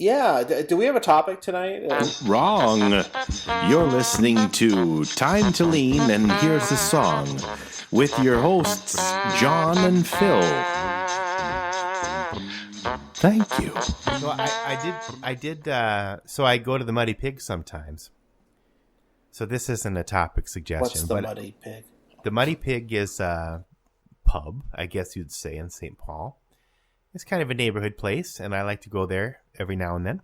Yeah, do we have a topic tonight? Wrong. You're listening to Time to Lean, and here's the song with your hosts, John and Phil. Thank you. So so I go to the Muddy Pig sometimes. So this isn't a topic suggestion. What's the Muddy Pig? The Muddy Pig is a pub, I guess you'd say, in St. Paul. It's kind of a neighborhood place, and I like to go there every now and then.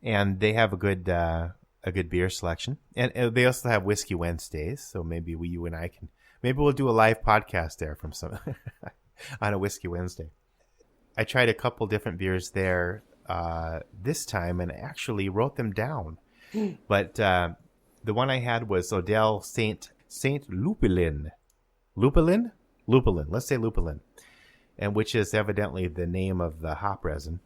And they have a good beer selection, and they also have Whiskey Wednesdays. So maybe you and I we'll do a live podcast there from some on a Whiskey Wednesday. I tried a couple different beers there this time, and actually wrote them down. But the one I had was Odell Saint Lupulin. Lupulin. Let's say Lupulin. And which is evidently the name of the hop resin.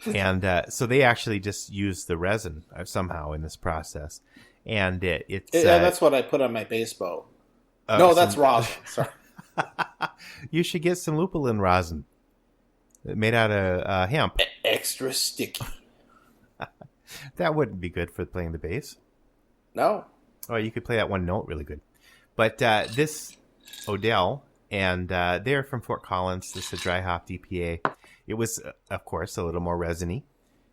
And so they actually just use the resin somehow in this process. And it's... that's what I put on my bass bow. No, that's rosin. Sorry. You should get some lupulin rosin. Made out of hemp. Extra sticky. That wouldn't be good for playing the bass. No. Oh, you could play that one note really good. But this Odell... And they're from Fort Collins. This is a dry hop DPA. It was, of course, a little more resiny,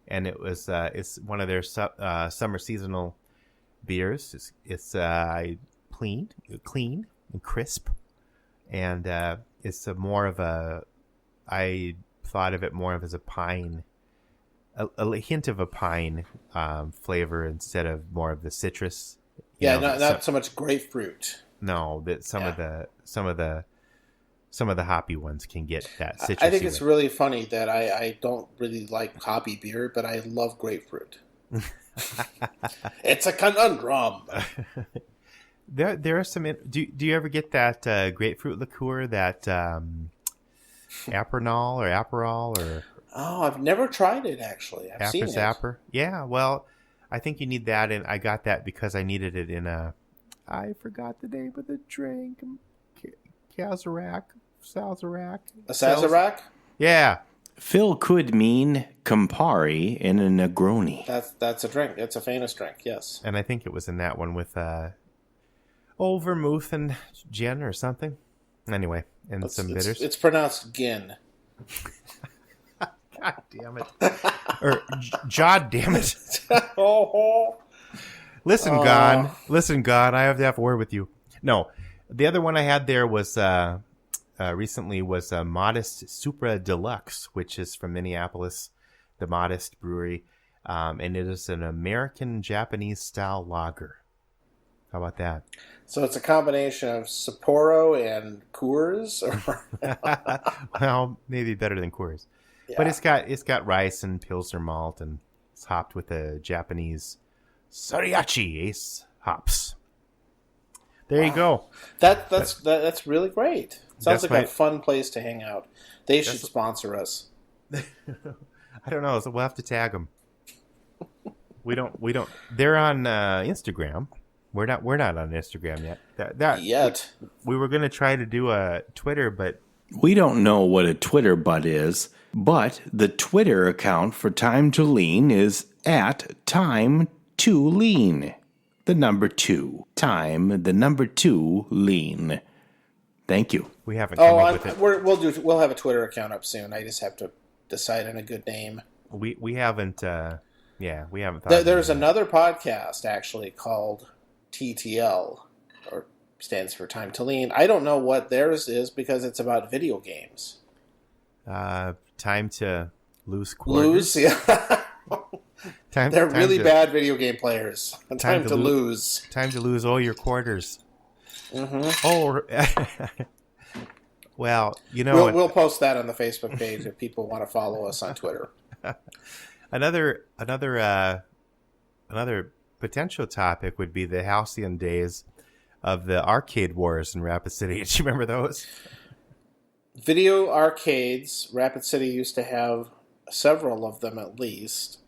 and it's one of their summer seasonal beers. It's clean and crisp, and it's more of a. I thought of it more of as a pine, a hint of a pine flavor instead of more of the citrus. Yeah, not so much grapefruit. No, that some of the hoppy ones can get that citrusy. I think it's really funny that I don't really like hoppy beer, but I love grapefruit. It's a conundrum. There are some... Do you ever get that grapefruit liqueur, that Aperol or... Oh, I've never tried it, actually. I've seen it. Zapper? Yeah, well, I think you need that, and I got that because I needed it in a... I forgot the name of the drink. Sazerac. A Sazerac? Yeah. Phil could mean Campari in a Negroni. That's a drink. It's a famous drink, yes. And I think it was in that one with vermouth and gin or something. Anyway, and some bitters. It's pronounced gin. God damn it. Or Jod damn it. Listen, God, I have to have a word with you. No. The other one I had there was recently was a Modest Supra Deluxe, which is from Minneapolis, the Modest Brewery, and it is an American-Japanese style lager. How about that? So it's a combination of Sapporo and Coors? Well, maybe better than Coors. Yeah. But it's got rice and Pilsner malt, and it's hopped with a Japanese Soriachi Ace hops. There you go. That's really great. Sounds like a fun place to hang out. They should sponsor us. I don't know. So we'll have to tag them. We don't. They're on Instagram. We're not on Instagram yet. Yet. We were going to try to do a Twitter, but we don't know what a Twitter butt is. But the Twitter account for Time to Lean is @Time2Lean. The number 2. Time, the number 2, lean. Thank you. We haven't come up with it. We'll have a Twitter account up soon. I just have to decide on a good name. We haven't. We haven't. There's another podcast actually called TTL, or stands for Time to Lean. I don't know what theirs is because it's about video games. Time to lose quarters. Yeah. They're really bad video game players. Time to lose. Time to lose all your quarters. Mm-hmm. Oh, well, you know, we'll post that on the Facebook page if people want to follow us on Twitter. Another potential topic would be the halcyon days of the arcade wars in Rapid City. Do you remember those? Video arcades. Rapid City used to have several of them at least.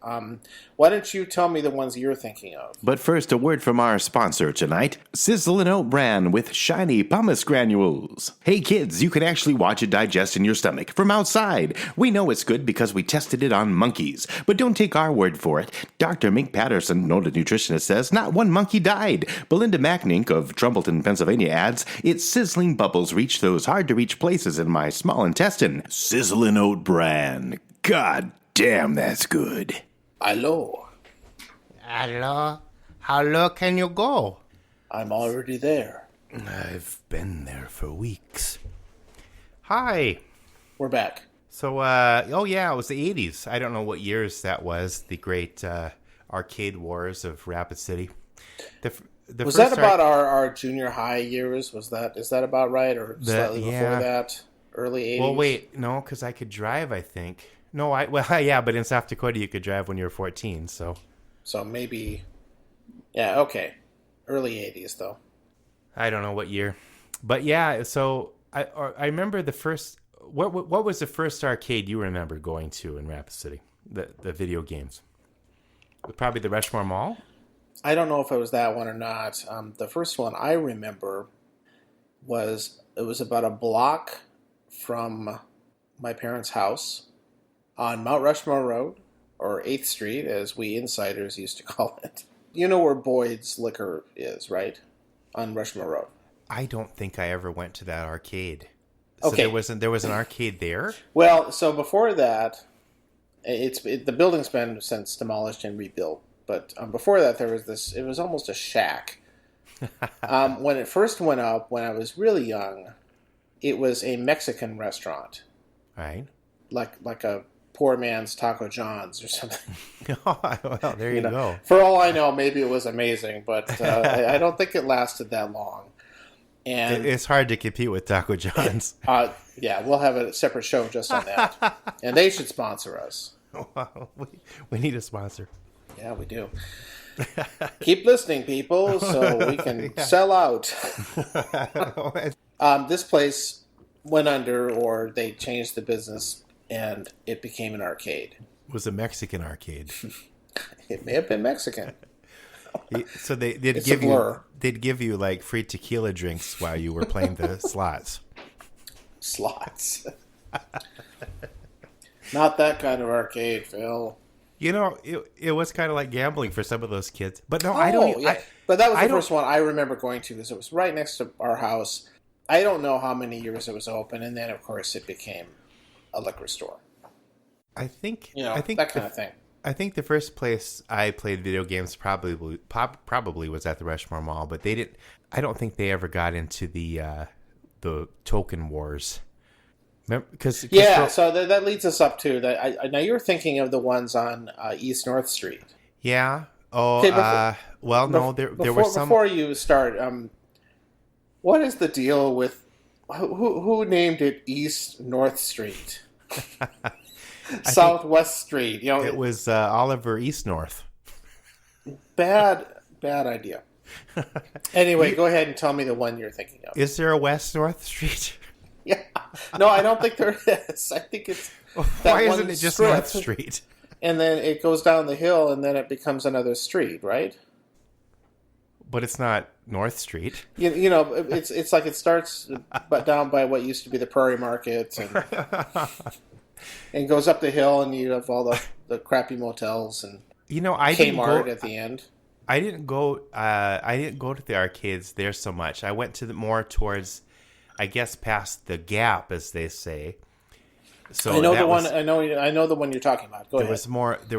Why don't you tell me the ones you're thinking of? But first, a word from our sponsor tonight, Sizzlin' Oat Bran with shiny pumice granules. Hey kids, you can actually watch it digest in your stomach from outside. We know it's good because we tested it on monkeys. But don't take our word for it. Dr. Mink Patterson, noted nutritionist, says not one monkey died. Belinda Macknink of Trumpleton, Pennsylvania adds, its sizzling bubbles reach those hard-to-reach places in my small intestine. Sizzlin' Oat Bran. God damn, that's good. Hello. Hello? How low can you go? I'm already there. I've been there for weeks. Hi. We're back. So, oh yeah, it was the 80s. I don't know what years that was, the great arcade wars of Rapid City. Was that about our junior high years? Is that about right? Or slightly before that? Early 80s? Well, wait, no, because I could drive, I think. No, yeah, but in South Dakota you could drive when you were 14, so. So maybe, yeah, okay. Early 80s, though. I don't know what year. But yeah, so I remember the first, what was the first arcade you remember going to in Rapid City? The video games? Probably the Rushmore Mall? I don't know if it was that one or not. The first one I remember was about a block from my parents' house on Mount Rushmore Road, or 8th Street, as we insiders used to call it. You know where Boyd's Liquor is, right? On Rushmore Road. I don't think I ever went to that arcade. Okay. So there was an arcade there? Well, so before that, the building's been since demolished and rebuilt. But before that, there was it was almost a shack. When it first went up, when I was really young, it was a Mexican restaurant. Right. Like a poor man's Taco John's or something. Oh, well, there you go. For all I know, maybe it was amazing, but I don't think it lasted that long. And it's hard to compete with Taco John's. Yeah, we'll have a separate show just on that. And they should sponsor us. Wow, we need a sponsor. Yeah, we do. Keep listening, people, so we can sell out. This place went under, or they changed the business, and it became an arcade. It was a Mexican arcade. It may have been Mexican. So they'd give you like free tequila drinks while you were playing the slots. Slots. Not that kind of arcade, Phil. You know, it was kind of like gambling for some of those kids. But no, I don't. Yeah. But that was the first one I remember going to, because it was right next to our house. I don't know how many years it was open, and then, of course, it became a liquor store. I think that kind of thing. I think the first place I played video games probably was at the Rushmore Mall, but they didn't. I don't think they ever got into the token wars. So that leads us up to that. Now you're thinking of the ones on East North Street. Yeah. Oh. Okay, there were some. Before you start, what is the deal with who named it East North Street? Southwest Street. It was Oliver East North. Bad idea. Anyway, go ahead and tell me the one you're thinking of. Is there a West North Street? Yeah. No, I don't think there is. I think it's. Why isn't it just North Street? And then it goes down the hill, and then it becomes another street, right? But it's not North Street. You know, it's like it starts, but down by what used to be the Prairie Market, and goes up the hill, and you have all the crappy motels and Kmart at the end. I didn't go to the arcades there so much. I went to more towards, I guess, past the Gap, as they say. So I know the one. I know the one you're talking about. Go ahead. There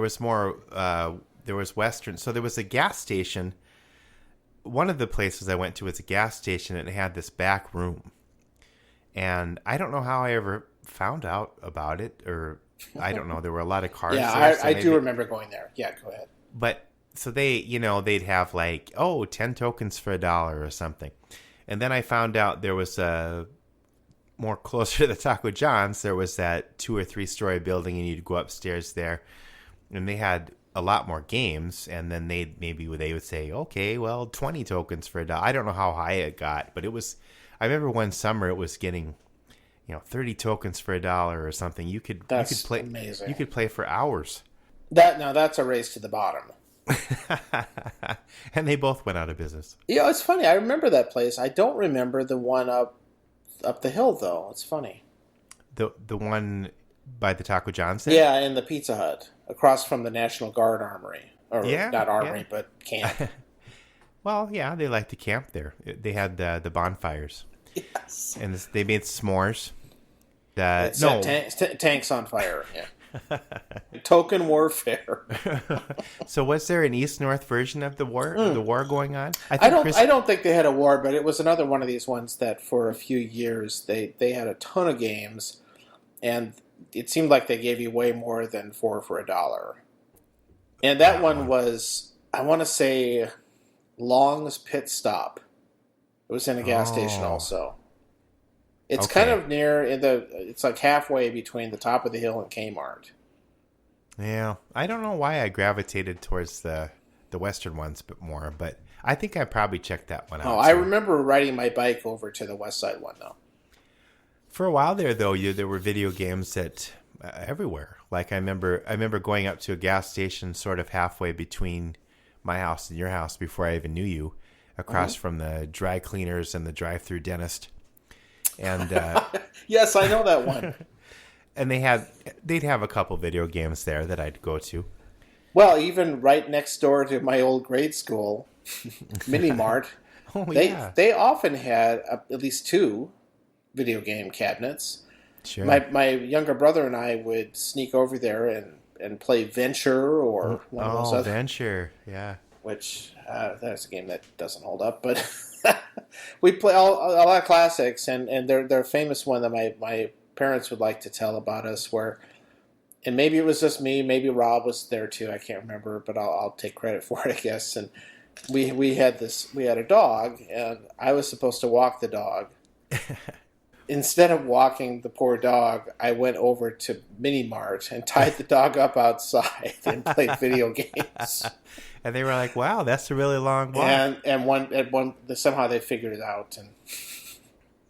was Western. So there was a gas station. One of the places I went to was a gas station, and it had this back room. And I don't know how I ever found out about it, or I don't know. There were a lot of cars. Yeah, I do remember going there. Yeah, go ahead. But so they'd have like 10 tokens for $1 or something. And then I found out there was more closer to the Taco John's. There was that 2 or 3 story building, and you'd go upstairs there, and they had a lot more games. And then they would say, okay, well, 20 tokens for $1. I don't know how high it got, but it was. I remember one summer it was getting 30 tokens for $1 or something. You could play amazing. You could play for hours. That's a race to the bottom. And they both went out of business. Yeah, it's funny. I remember that place. I don't remember the one up the hill though. It's funny. The one by the Taco John's? Yeah, in the Pizza Hut across from the National Guard Armory, or not armory, but camp. Well, yeah, they like to camp there. They had the bonfires. Yes. And they made s'mores. Tanks on fire. Yeah. Token warfare. So was there an East-North version of the war? The war going on? I don't think they had a war, but it was another one of these ones that for a few years they had a ton of games, and it seemed like they gave you way more than 4 for $1. And that one was, I want to say, Long's Pit Stop. It was in a gas station also. It's kind of near it's like halfway between the top of the hill and Kmart. Yeah, I don't know why I gravitated towards the Western ones more, but I think I probably checked that one out. Oh, I remember riding my bike over to the West Side one though. For a while there, though, there were video games that everywhere. Like I remember going up to a gas station, sort of halfway between my house and your house, before I even knew you, across from the dry cleaners and the drive-through dentist. And yes, I know that one. And they'd have a couple video games there that I'd go to. Well, even right next door to my old grade school, Mini Mart, they often had at least 2 video game cabinets. Sure. My younger brother and I would sneak over there and play Venture or one of those other. Venture, yeah. Which that's a game that doesn't hold up, but we play a lot of classics, and they're a famous one that my parents would like to tell about us. And maybe it was just me, maybe Rob was there too. I can't remember, but I'll take credit for it, I guess. And we had a dog, and I was supposed to walk the dog. Instead of walking the poor dog, I went over to Mini Mart and tied the dog up outside and played video games. And they were like, "Wow, that's a really long walk." And somehow they figured it out. And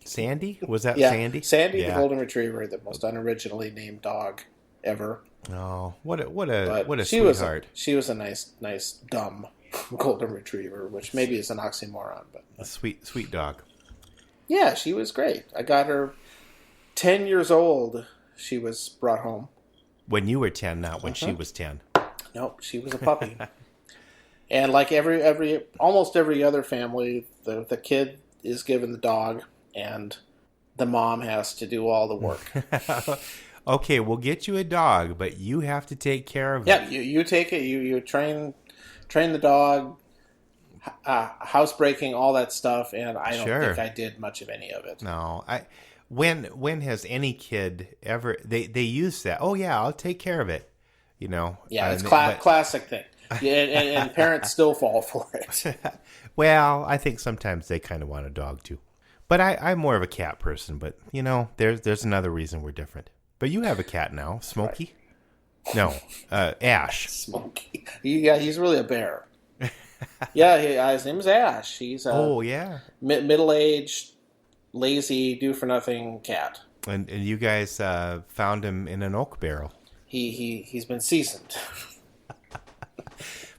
Sandy, was that Sandy? Sandy, the golden retriever, the most unoriginally named dog ever. Oh, what a she sweetheart! She was a nice dumb golden retriever, which maybe is an oxymoron, but a sweet dog. Yeah, she was great. I got her 10 years old. She was brought home. When you were 10, not when she was 10. Nope, she was a puppy. And like almost every other family, the kid is given the dog, and the mom has to do all the work. Okay, we'll get you a dog, but you have to take care of it. Yeah, you take it. You train the dog. Housebreaking, all that stuff, and I don't think I did much of any of it. No, when has any kid ever they use that? Oh yeah, I'll take care of it. Yeah, it's classic thing. Yeah, and parents still fall for it. Well, I think sometimes they kind of want a dog too, but I'm more of a cat person. But there's another reason we're different. But you have a cat now, Smokey. Right. No, Ash. Smokey. Yeah, he's really a bear. Yeah, his name is Ash. He's a middle-aged, lazy, do-for-nothing cat. And you guys found him in an oak barrel. He's been seasoned.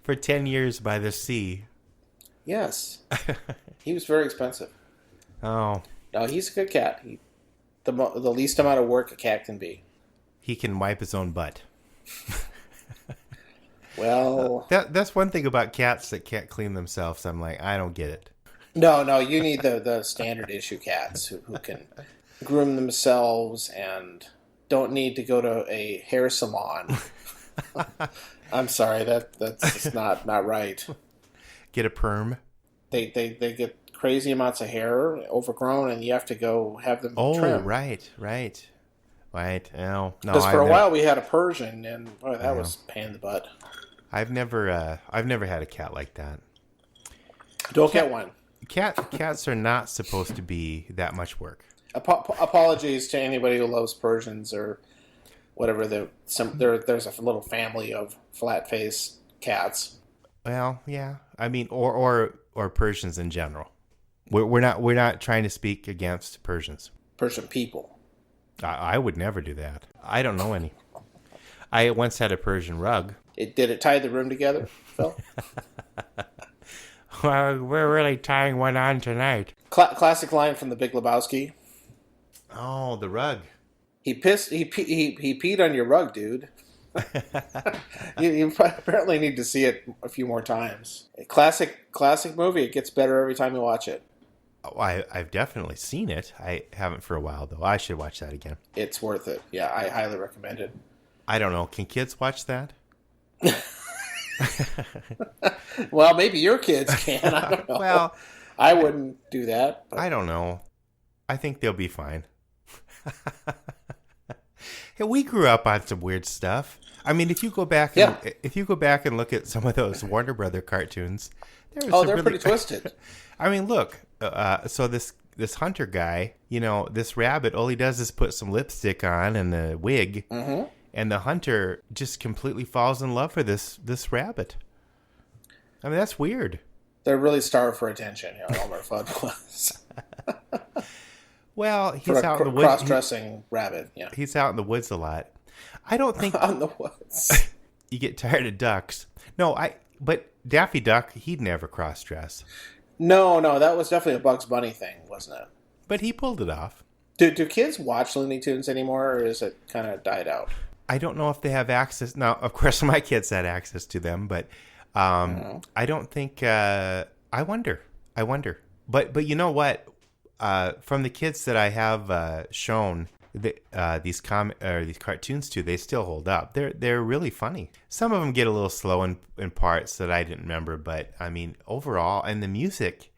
For 10 years by the sea. Yes. He was very expensive. Oh. No, he's a good cat. The least amount of work a cat can be. He can wipe his own butt. Well, that's one thing about cats that can't clean themselves. I'm like, I don't get it. No, you need the standard issue cats who can groom themselves and don't need to go to a hair salon. I'm sorry, that's just not right. Get a perm. They get crazy amounts of hair, overgrown, and you have to go have them trimmed. Right. Oh, no. Because for a while we had a Persian, and boy, that was a pain in the butt. I've never had a cat like that. Don't get one. Cats are not supposed to be that much work. Apologies to anybody who loves Persians or whatever. There's a little family of flat-faced cats. Well, yeah. I mean, or Persians in general. We're not trying to speak against Persians. Persian people. I would never do that. I don't know any. I once had a Persian rug. Did it tie the room together, Phil? Well, we're really tying one on tonight. Classic line from The Big Lebowski. Oh, the rug. He peed on your rug, dude. You apparently need to see it a few more times. A classic movie. It gets better every time you watch it. Oh, I've definitely seen it. I haven't for a while, though. I should watch that again. It's worth it. Yeah, I highly recommend it. I don't know. Can kids watch that? Well, maybe your kids can. I don't know. Well, I wouldn't do that. But. I don't know. I think they'll be fine. Hey, we grew up on some weird stuff. I mean, if you go back and look at some of those Warner Brother cartoons, they're pretty twisted. I mean, look. So this hunter guy, this rabbit, all he does is put some lipstick on and a wig, and the hunter just completely falls in love for this rabbit. I mean, that's weird. They're really starved for attention. Elmer Fudd was. Well, he's out in the woods. Cross-dressing rabbit, yeah. He's out in the woods a lot. I don't think... out in the woods. You get tired of ducks. No, but Daffy Duck, he'd never cross-dress. No, that was definitely a Bugs Bunny thing, wasn't it? But he pulled it off. Do kids watch Looney Tunes anymore, or is it kind of died out? I don't know if they have access. Now, of course, my kids had access to them, but I don't think... I wonder. But you know what? From the kids that I have shown these cartoons to, they still hold up. They're really funny. Some of them get a little slow in parts that I didn't remember, but I mean overall, and the music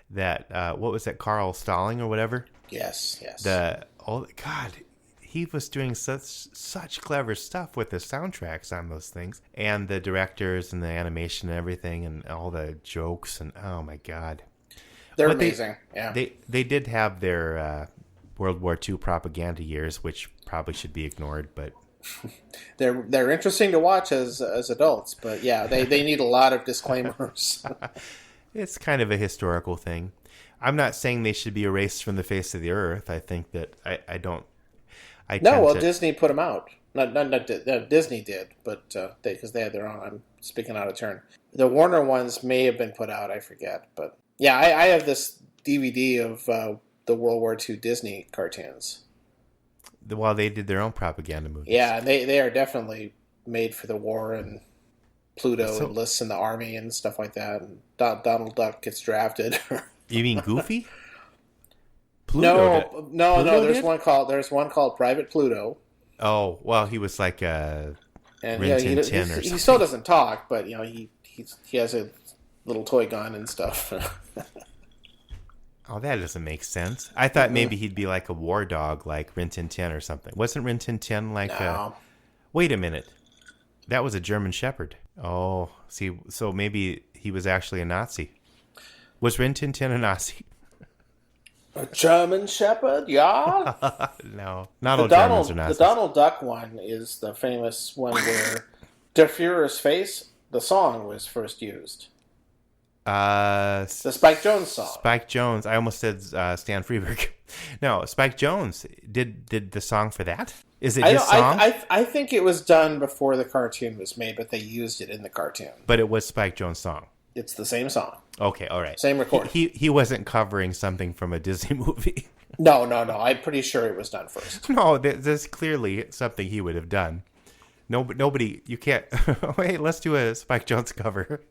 that what was that, Carl Stalling or whatever? Yes. God, he was doing such clever stuff with the soundtracks on those things, and the directors and the animation and everything, and all the jokes, and oh my God. They're amazing. Yeah. They did have their World War II propaganda years, which probably should be ignored, but they're interesting to watch as adults, but yeah, they need a lot of disclaimers. It's kind of a historical thing. I'm not saying they should be erased from the face of the earth. I think that I don't. Disney put them out. Not Disney did, but because they had their own. I'm speaking out of turn. The Warner ones may have been put out. I forget, but. Yeah, I have this DVD of the World War II Disney cartoons. Well, they did their own propaganda movies. Yeah, they are definitely made for the war, and Pluto enlists in the army and stuff like that, and Donald Duck gets drafted. You mean Goofy? No. There's one called Private Pluto. Oh, well, he was like a Rin Tin Tin or something. He still doesn't talk, but he has a little toy gun and stuff. Oh, that doesn't make sense. I thought maybe he'd be like a war dog, like Rin Tin Tin or something. Wasn't Rin Tin Tin like no. Wait a minute. That was a German Shepherd. Oh, see, so maybe he was actually a Nazi. Was Rin Tin Tin a Nazi? A German Shepherd, yeah? No, not all Germans are Nazis. The Donald Duck one is the famous one where Der Fuhrer's Face, the song, was first used. The Spike Jones song. Spike Jones. I almost said Stan Freberg. No, Spike Jones did the song for that. Is it his song? I think it was done before the cartoon was made, but they used it in the cartoon. But it was Spike Jones' song. It's the same song. Okay, all right. Same recording. He wasn't covering something from a Disney movie. No. I'm pretty sure it was done first. No, there's clearly something he would have done. No, but nobody. You can't. Wait, let's do a Spike Jones cover.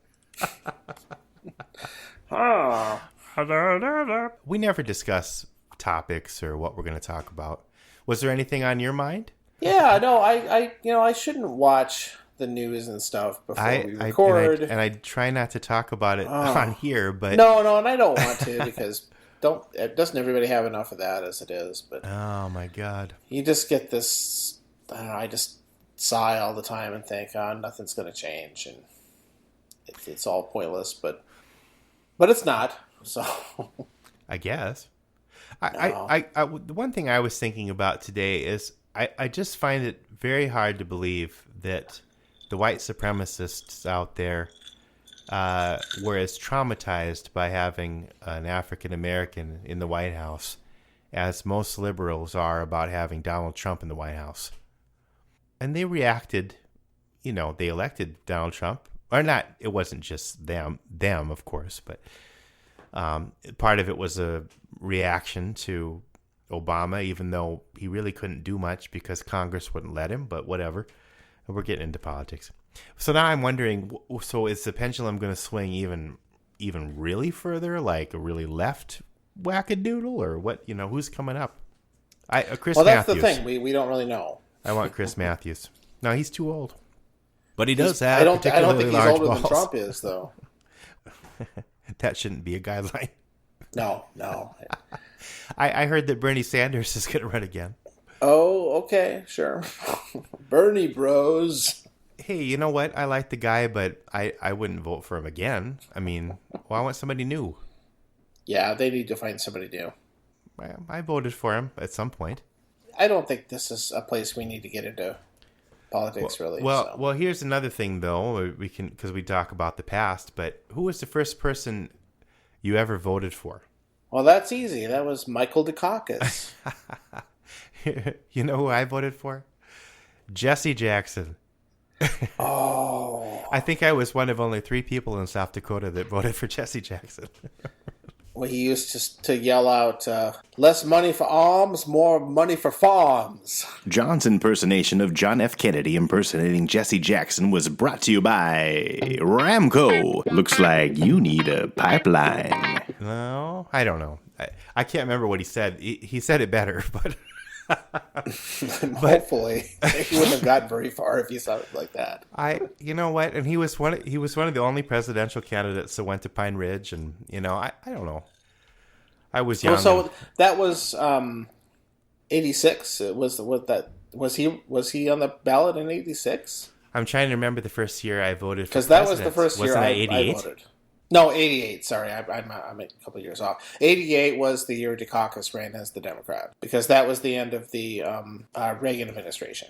We never discuss topics or what we're going to talk about. Was there anything on your mind? Yeah, no, I shouldn't watch the news and stuff before we record. And I try not to talk about it on here, but no, and I don't want to because doesn't everybody have enough of that as it is? But oh my God, you just get this. I don't know. I just sigh all the time and think, nothing's going to change, and it's all pointless. But it's not. So I guess. The one thing I was thinking about today is I just find it very hard to believe that the white supremacists out there were as traumatized by having an African American in the White House as most liberals are about having Donald Trump in the White House. And they reacted, they elected Donald Trump. Or not, it wasn't just them, of course, but part of it was a reaction to Obama, even though he really couldn't do much because Congress wouldn't let him, but whatever. We're getting into politics. So now I'm wondering, so is the pendulum going to swing even really further, like a really left wackadoodle, or what? Who's coming up? Chris Well, that's Matthews. the thing. We don't really know. I want Chris Matthews. No, he's too old. But he does I have don't think he's large older balls. than Trump is, though. That shouldn't be a guideline. No. I heard that Bernie Sanders is going to run again. Oh, okay, sure. Bernie bros. Hey, you know what? I like the guy, but I wouldn't vote for him again. I mean, I want somebody new. Yeah, they need to find somebody new. I voted for him at some point. I don't think this is a place we need to get into politics, really. Well, here's another thing, though. We can, because we talk about the past, but who was the first person you ever voted for? Well, that's easy. That was Michael Dukakis. You know who I voted for? Jesse Jackson. Oh. I think I was one of only 3 people in South Dakota that voted for Jesse Jackson. Well, he used to yell out, less money for alms, more money for farms. John's impersonation of John F. Kennedy impersonating Jesse Jackson was brought to you by Ramco. Looks like you need a pipeline. No, I don't know. I can't remember what he said. He said it better, but... Hopefully, he wouldn't have gotten very far if he sounded like that. You know what? And he was one of the only presidential candidates that went to Pine Ridge, and I don't know. I was young. So that was 86. Was he on the ballot in 86? I'm trying to remember the first year I voted for because that was the first year I voted. No, 88. Sorry, I'm a couple of years off. 88 was the year Dukakis ran as the Democrat because that was the end of the Reagan administration.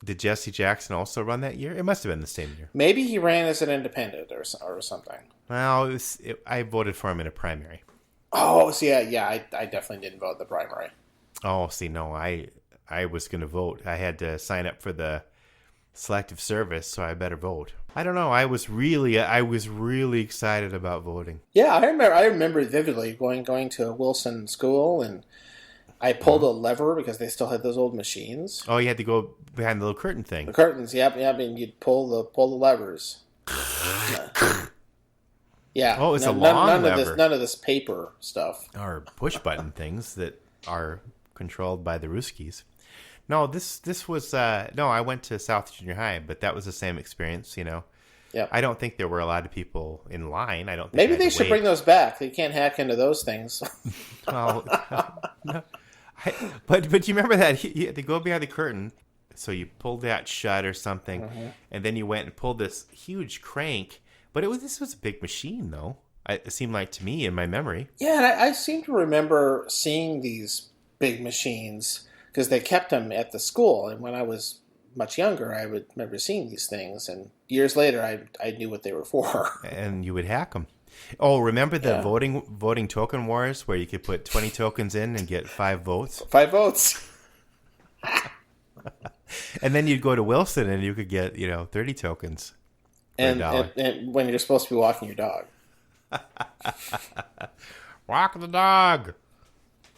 Did Jesse Jackson also run that year? It must have been the same year. Maybe he ran as an independent or something. Well, I voted for him in a primary. Oh, so yeah, I definitely didn't vote in the primary. Oh, see, no, I was going to vote. I had to sign up for the selective service, so I better vote. I don't know. I was really excited about voting. Yeah, I remember vividly going to a Wilson school, and I pulled a lever because they still had those old machines. Oh, you had to go behind the little curtain thing. The curtains, yep, and you'd pull the levers. Yeah. Oh, it's a long lever. None of this paper stuff. Or push button things that are controlled by the Ruskies. No, this was I went to South Junior High, but that was the same experience, Yeah. I don't think there were a lot of people in line. I don't think maybe they should bring those back. They can't hack into those things. Well, no. But you remember that you had to go behind the curtain, so you pulled that shut or something, and then you went and pulled this huge crank. But this was a big machine, though. It seemed like to me in my memory. Yeah, and I seem to remember seeing these big machines because they kept them at the school. And when I was much younger, I would remember seeing these things. And years later, I knew what they were for. And you would hack them. Oh, remember the voting token wars where you could put 20 tokens in and get 5 votes? 5 votes. And then you'd go to Wilson and you could get 30 tokens. And when you're supposed to be walking your dog. Walk the dog.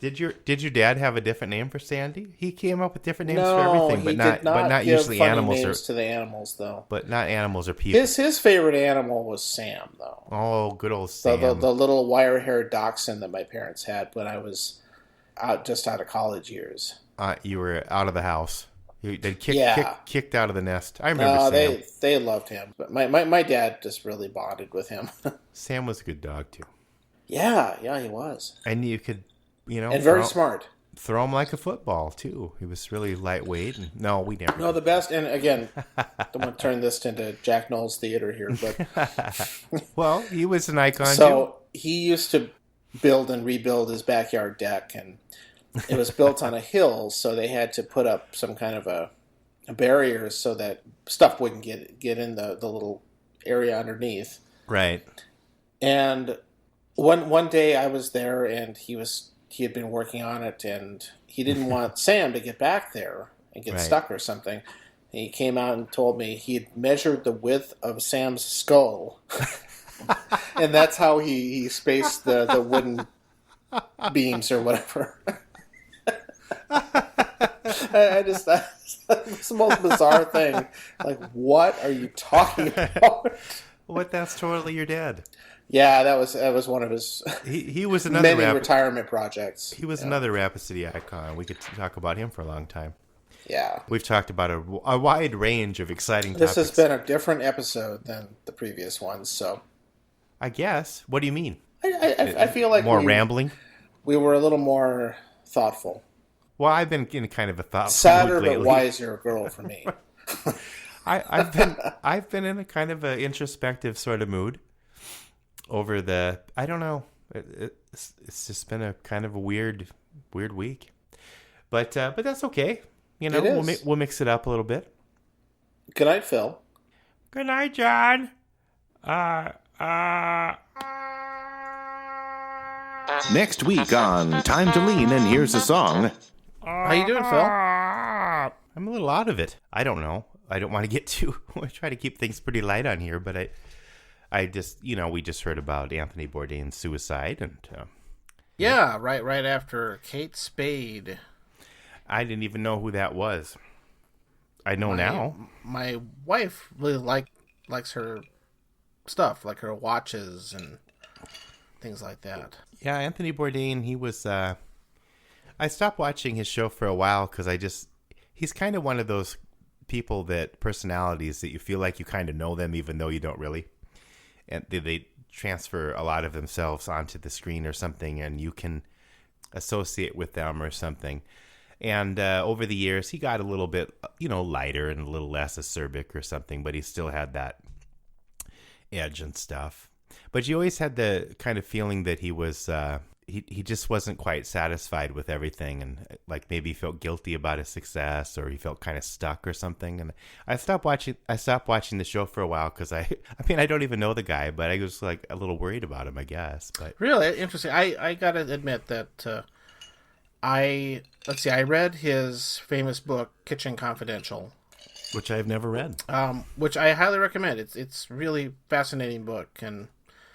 Did your dad have a different name for Sandy? He came up with different names for everything, but not usually animals names to the animals though. But not animals or people. His favorite animal was Sam though. Oh, good old Sam. The little wire-haired dachshund that my parents had when I was out of college years. You were out of the house. They kicked out of the nest. I remember Sam. They loved him. But my dad just really bonded with him. Sam was a good dog, too. Yeah, he was. And you could, and very smart. Throw him like a football, too. He was really lightweight. And, no, we never. No, the best, and again, don't want to turn this into Jack Knowles theater here, but... Well, he was an icon, too. So he used to build and rebuild his backyard deck, and... It was built on a hill, so they had to put up some kind of a barrier so that stuff wouldn't get in the little area underneath. Right. And one day I was there, and he was he had been working on it, and he didn't want Sam to get back there and get stuck or something. And he came out and told me he had measured the width of Sam's skull, and that's how he spaced the wooden beams or whatever. That's the most bizarre thing. Like, what are you talking about? What? That's totally your dad. Yeah, that was one of his. He was another many retirement projects. He was another Rapid City icon. We could talk about him for a long time. Yeah, we've talked about a wide range of exciting topics. This has been a different episode than the previous ones, so. I guess. What do you mean? I feel like more rambling. We were a little more thoughtful. Well, I've been in kind of a thoughtful sadder mood lately. But wiser girl for me. I've been in a kind of an introspective sort of mood over the. I don't know. It's just been a kind of a weird week, but that's okay. You know, we'll mix it up a little bit. Good night, Phil. Good night, John. Next week on Time to Lean and Here's a Song. How you doing, Phil? I'm a little out of it. I don't know. I don't want to get too. I try to keep things pretty light on here, but I just, we just heard about Anthony Bourdain's suicide, and yeah, right after Kate Spade. I didn't even know who that was. I know now. My wife really likes her stuff, like her watches and things like that. Yeah, Anthony Bourdain, he was. I stopped watching his show for a while because he's kind of one of those personalities that you feel like you kind of know them even though you don't really. And they transfer a lot of themselves onto the screen or something, and you can associate with them or something. And over the years, he got a little bit, lighter and a little less acerbic or something, but he still had that edge and stuff. But you always had the kind of feeling that he was, he just wasn't quite satisfied with everything, and like maybe he felt guilty about his success, or he felt kind of stuck or something. And I stopped watching the show for a while because I don't even know the guy, but I was like a little worried about him, I guess. But really interesting. I gotta admit that I read his famous book Kitchen Confidential, which I've never read. Which I highly recommend. It's really fascinating book, and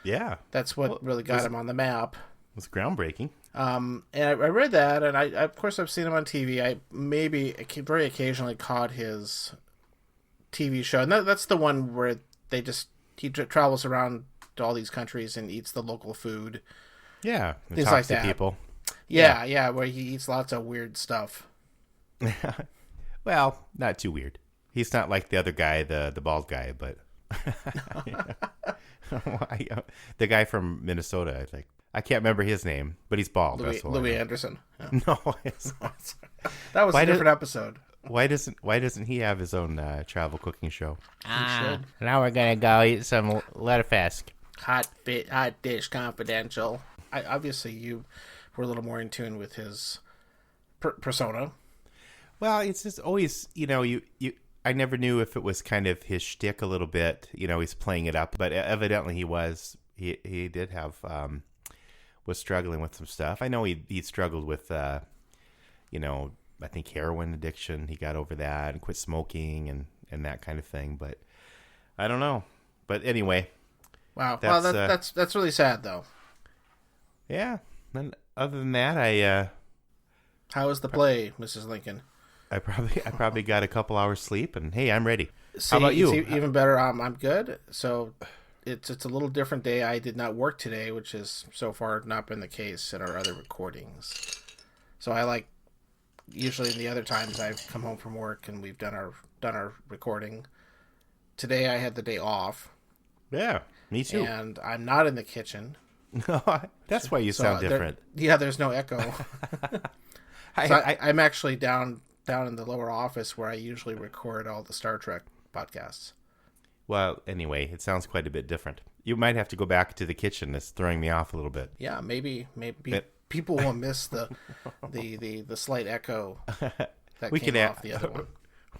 yeah, that's what really got him on the map. It was groundbreaking. And I read that, and I of course I've seen him on TV. I maybe very occasionally caught his TV show, and that's the one where he travels around to all these countries and eats the local food. Yeah, things talks like to that. People. Yeah, where he eats lots of weird stuff. Well, not too weird. He's not like the other guy, the bald guy, but the guy from Minnesota, I think. I can't remember his name, but he's bald. Louis Anderson. Yeah. No, it's not. That was a different episode. Why doesn't he have his own travel cooking show? Now we're gonna go eat some letterfisk. Hot dish confidential. Obviously you were a little more in tune with his persona. Well, it's just always, I never knew if it was kind of his shtick a little bit. He's playing it up, but evidently he was. He did have was struggling with some stuff. I know he struggled with I think heroin addiction. He got over that and quit smoking and that kind of thing. But I don't know. But anyway, wow. That's really sad though. Yeah. And other than that, how was the play, Mrs. Lincoln? I probably got a couple hours sleep, and hey, I'm ready. How about you? Even better. I'm good. So it's a little different day. I did not work today, which has so far not been the case in our other recordings. So I usually in the other times I've come home from work and we've done our recording. Today I had the day off. Yeah, me too. And I'm not in the kitchen. That's why you sound different. There's no echo. I'm actually down in the lower office where I usually record all the Star Trek podcasts. Well, anyway, it sounds quite a bit different. You might have to go back to the kitchen. It's throwing me off a little bit. Yeah, maybe people will miss the slight echo that came off the other one.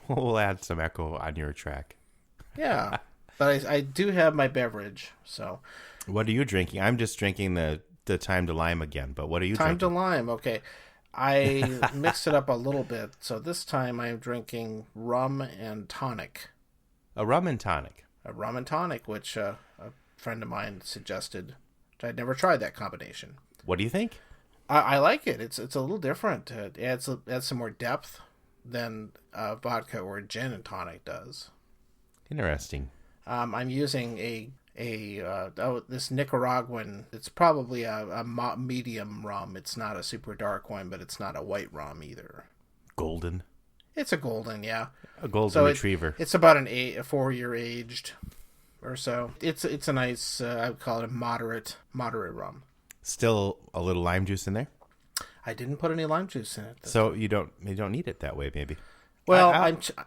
We'll add some echo on your track. Yeah, but I do have my beverage. So, what are you drinking? I'm just drinking the the time to lime again. But what are you Time to drinking? lime. Okay. I mixed it up a little bit. So this time I'm drinking rum and tonic. A rum and tonic. A rum and tonic, which a friend of mine suggested. I'd never tried that combination. What do you think? I like it. It's a little different. It adds some more depth than vodka or gin and tonic does. Interesting. I'm using this Nicaraguan. It's probably a medium rum. It's not a super dark one, but it's not a white rum either. Golden. It's a golden, yeah. A golden retriever. It's about a 4-year aged or so. It's a nice. I would call it a moderate rum. Still a little lime juice in there. I didn't put any lime juice in it. So you don't need it that way, maybe. Well,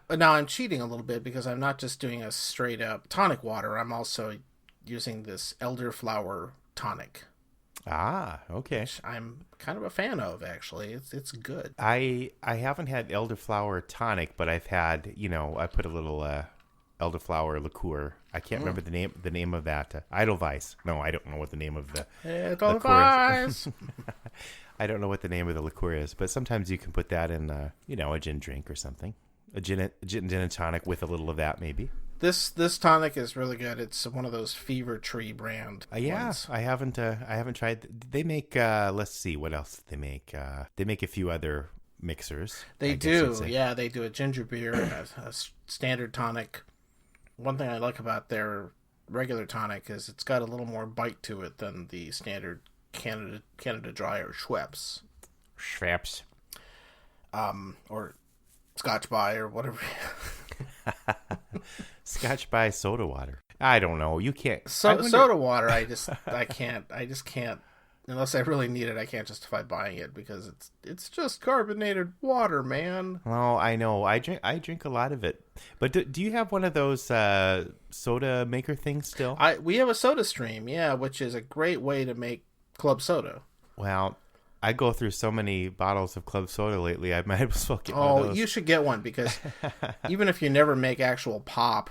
I'm cheating a little bit because I'm not just doing a straight up tonic water. I'm also using this elderflower tonic. Ah, okay. Which I'm kind of a fan of, actually. It's good. I haven't had elderflower tonic, but I've had, I put a little elderflower liqueur. I can't remember the name of that. Edelweiss. No, I don't know what the name of the liqueur is. I don't know what the name of the liqueur is, but sometimes you can put that in, a gin drink or something. A gin and tonic with a little of that, maybe. This tonic is really good. It's one of those Fever Tree brand. Yeah, ones. I haven't tried. They make. Let's see, what else they make. They make a few other mixers. They do. Yeah, they do a ginger beer, a standard tonic. One thing I like about their regular tonic is it's got a little more bite to it than the standard Canada Dry or Schweppes. Or Scotch by or whatever. Scotch by soda water. I don't know. You can't. Soda water. I can't. Unless I really need it, I can't justify buying it because it's just carbonated water, man. Oh, I know. I drink a lot of it. But do you have one of those soda maker things still? We have a Soda Stream, yeah, which is a great way to make club soda. Well, I go through so many bottles of club soda lately. I might as well get one of those. You should get one because even if you never make actual pop,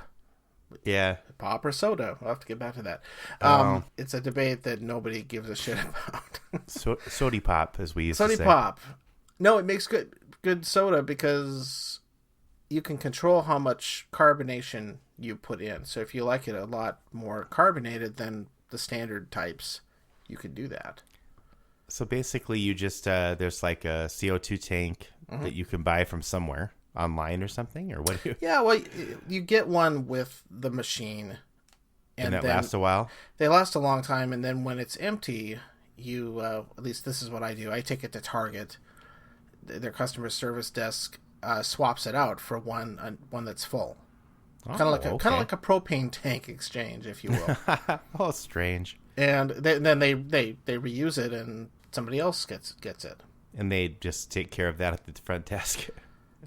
yeah, pop or soda, we'll have to get back to that. It's a debate that nobody gives a shit about. Sody pop, as we used to say. Sody pop. No, it makes good soda because you can control how much carbonation you put in. So if you like it a lot more carbonated than the standard types, you can do that. So basically, you just there's like a CO2 tank that you can buy from somewhere online or something, or what do you? Yeah, well, you get one with the machine, and that lasts a while. They last a long time, and then when it's empty, you at least this is what I do. I take it to Target. Their customer service desk swaps it out for one that's full. Kind of like a propane tank exchange, if you will. Oh, strange. And then they reuse it, and somebody else gets it. And they just take care of that at the front desk.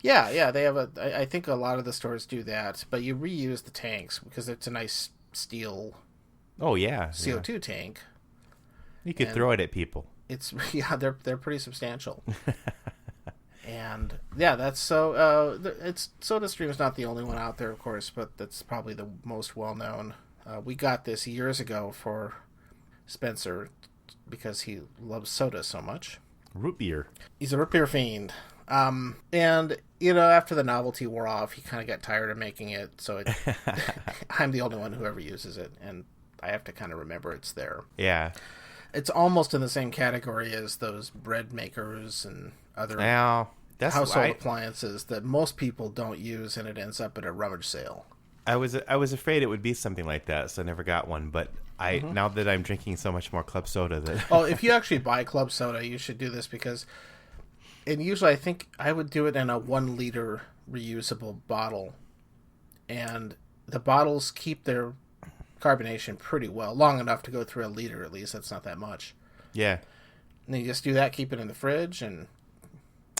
Yeah, they have I think a lot of the stores do that, but you reuse the tanks because it's a nice steel. Oh yeah, CO2 tank. You could throw it at people. They're pretty substantial. And yeah, that's so. It's SodaStream is not the only one out there, of course, but that's probably the most well known. We got this years ago for Spencer because he loves soda so much. Root beer. He's a root beer fiend. And after the novelty wore off, he kind of got tired of making it. So I'm the only one who ever uses it, and I have to kind of remember it's there. Yeah. It's almost in the same category as those bread makers and other household appliances that most people don't use, and it ends up at a rummage sale. I was afraid it would be something like that, so I never got one. But now that I'm drinking so much more club soda, if you actually buy club soda, you should do this because, and usually I think I would do it in a 1 liter reusable bottle, and the bottles keep their carbonation pretty well, long enough to go through a liter at least. That's not that much. Yeah. And then you just do that, keep it in the fridge, and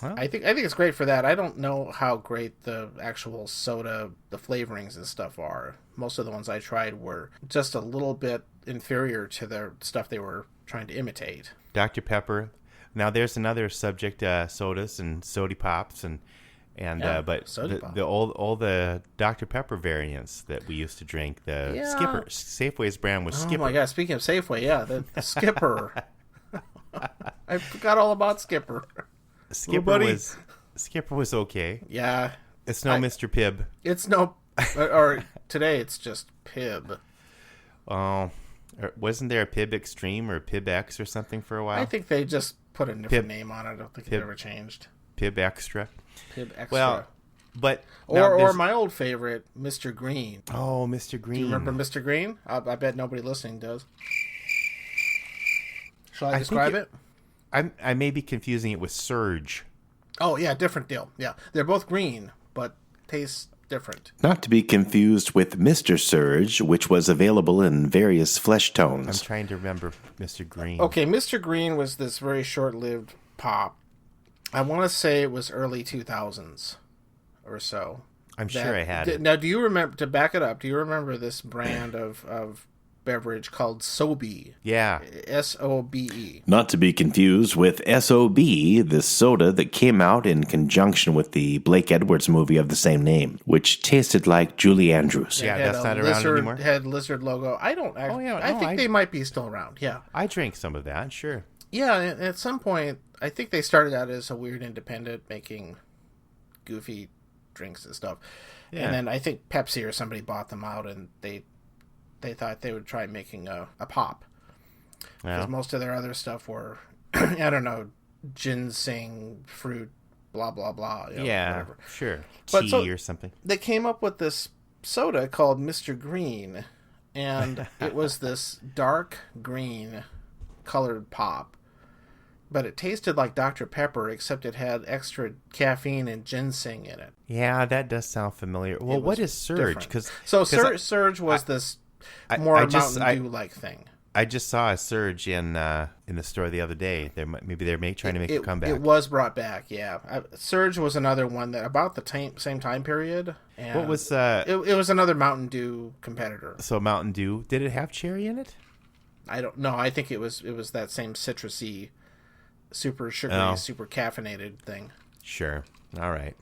I think it's great for that. I don't know how great the actual soda, the flavorings and stuff are. Most of the ones I tried were just a little bit inferior to the stuff they were trying to imitate. Dr. Pepper. Now there's another subject, sodas and sody pops but the Dr. Pepper variants that we used to drink, the Skipper Safeway's brand was Skipper. Oh my God! Speaking of Safeway, the Skipper. I forgot all about Skipper. Skipper was okay. Yeah. It's no Mr. Pibb. It's no... or today it's just Pibb. Oh, wasn't there a Pibb Extreme or Pibb X or something for a while? I think they just put a different name on it. I don't think it ever changed. Pibb Extra. Pibb Extra. Well, but... Or my old favorite, Mr. Green. Oh, Mr. Green. Do you remember Mr. Green? I bet nobody listening does. Shall I describe it? I may be confusing it with Surge. Oh, yeah, different deal. Yeah, they're both green, but taste different. Not to be confused with Mr. Surge, which was available in various flesh I'm tones. trying to remember Mr. Green. Okay, Mr. Green was this very short-lived pop. I want to say it was early 2000s or so. I'm sure I had it. Now, do you remember, to back it up, do you remember this brand of beverage called Sobe? Yeah. S-O-B-E. Not to be confused with S.O.B., the soda that came out in conjunction with the Blake Edwards movie of the same name, which tasted like Julie Andrews. Yeah, that's not around anymore. Had lizard logo. I don't actually. I think they might be still around. Yeah. I drank some of that, sure. Yeah, and at some point, I think they started out as a weird independent making goofy drinks and stuff. Yeah. And then I think Pepsi or somebody bought them out, and they thought they would try making a pop. Because most of their other stuff were, I don't know, ginseng, fruit, blah, blah, blah. You know, whatever. Sure. But Tea or something. They came up with this soda called Mr. Green, and it was this dark green colored pop. But it tasted like Dr. Pepper, except it had extra caffeine and ginseng in it. Yeah, that does sound familiar. Well, what is Surge? Surge was this more Mountain Dew-like thing. I just saw a Surge in the store the other day. Maybe they're trying to make a comeback. It was brought back, yeah. Surge was another one that about the same time period. And what was it was another Mountain Dew competitor. So Mountain Dew, did it have cherry in it? I don't know. I think it was that same citrusy, super sugary, super caffeinated thing. Sure. All right.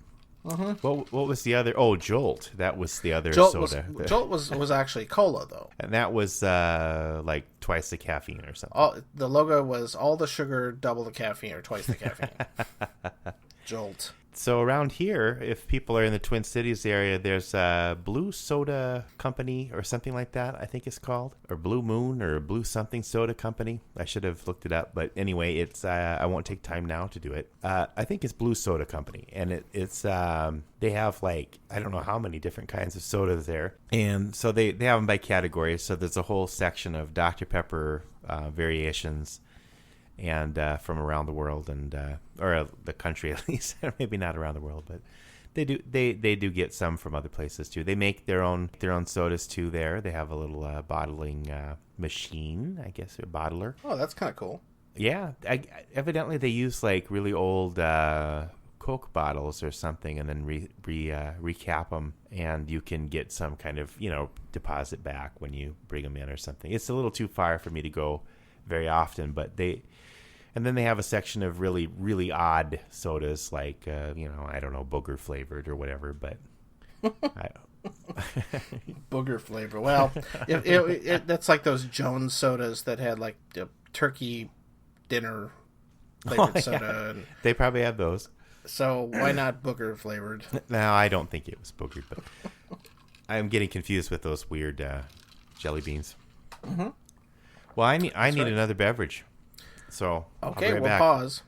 Mm-hmm. What was the other? Oh, Jolt. That was the other soda. Jolt was actually cola, though. And that was like twice the caffeine or something. The logo was all the sugar, double the caffeine, or twice the caffeine. Jolt. So around here, if people are in the Twin Cities area, there's a Blue Soda Company or something like that, I think it's called. Or Blue Moon or Blue something soda company. I should have looked it up. But anyway, it's I won't take time now to do it. I think it's Blue Soda Company. And it's they have like, I don't know how many different kinds of sodas there. And so they have them by category. So there's a whole section of Dr. Pepper variations. And from around the world or the country at least, maybe not around the world, but they do get some from other places too. They make their own sodas too. There, they have a little bottling machine, I guess, or bottler. Oh, that's kind of cool. Yeah, evidently they use like really old Coke bottles or something, and then recap them, and you can get some kind of deposit back when you bring them in or something. It's a little too far for me to go very often, but and then they have a section of really, really odd sodas, like I don't know, booger flavored or whatever. But booger flavor. Well, that's like those Jones sodas that had like the turkey dinner flavored soda. And they probably have those. So why not booger flavored? No, I don't think it was boogered, but I'm getting confused with those weird jelly beans. Mm-hmm. Well, I need another beverage. So okay, we'll back. Pause.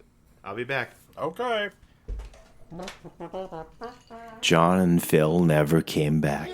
I'll be back. Okay. John and Phil never came back.